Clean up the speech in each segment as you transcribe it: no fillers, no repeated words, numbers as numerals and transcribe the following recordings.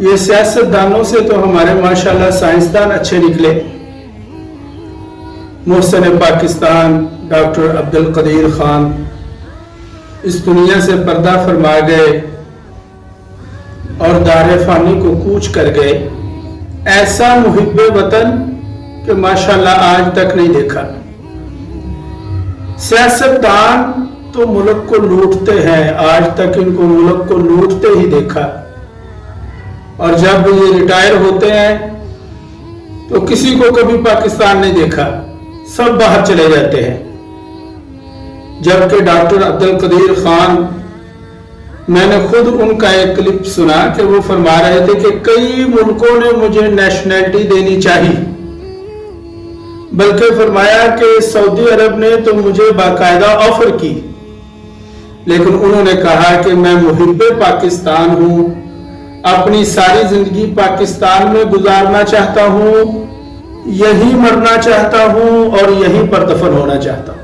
یہ سیاستدانوں سے تو ہمارے ماشاءاللہ سائنسدان اچھے نکلے. محسن پاکستان ڈاکٹر عبدالقدیر خان اس دنیا سے پردہ فرما گئے اور دار فانی کو کوچ کر گئے. ایسا محب وطن کہ ماشاءاللہ آج تک نہیں دیکھا. سیاستدان تو ملک کو لوٹتے ہیں، آج تک ان کو ملک کو لوٹتے ہی دیکھا. اور جب یہ ریٹائر ہوتے ہیں تو کسی کو کبھی پاکستان نہیں دیکھا، سب باہر چلے جاتے ہیں. جبکہ ڈاکٹر عبدالقدیر خان، میں نے خود ان کا ایک کلپ سنا کہ وہ فرما رہے تھے کہ کئی ملکوں نے مجھے نیشنلٹی دینی چاہی، بلکہ فرمایا کہ سعودی عرب نے تو مجھے باقاعدہ آفر کی، لیکن انہوں نے کہا کہ میں محب پاکستان ہوں، اپنی ساری زندگی پاکستان میں گزارنا چاہتا ہوں، یہی مرنا چاہتا ہوں اور یہیں پر دفن ہونا چاہتا ہوں.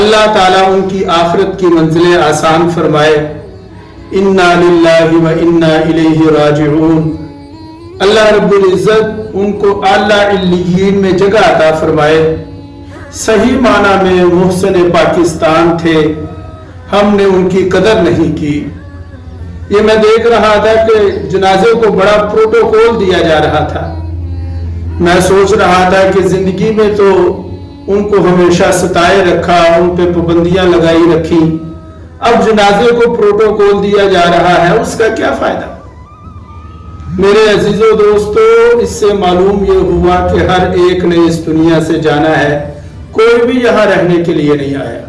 اللہ تعالیٰ ان کی آخرت کی منزلیں آسان فرمائے. انا للہ و انا الیہ راجعون. اللہ رب العزت ان کو اعلیٰ علیین میں جگہ عطا فرمائے. صحیح معنی میں محسن پاکستان تھے، ہم نے ان کی قدر نہیں کی. یہ میں دیکھ رہا تھا کہ جنازے کو بڑا پروٹوکول دیا جا رہا تھا. میں سوچ رہا تھا کہ زندگی میں تو ان کو ہمیشہ ستائے رکھا، ان پہ پابندیاں لگائی رکھی، اب جنازے کو پروٹوکول دیا جا رہا ہے، اس کا کیا فائدہ؟ میرے عزیزو دوستو، اس سے معلوم یہ ہوا کہ ہر ایک نے اس دنیا سے جانا ہے، کوئی بھی یہاں رہنے کے لیے نہیں آیا.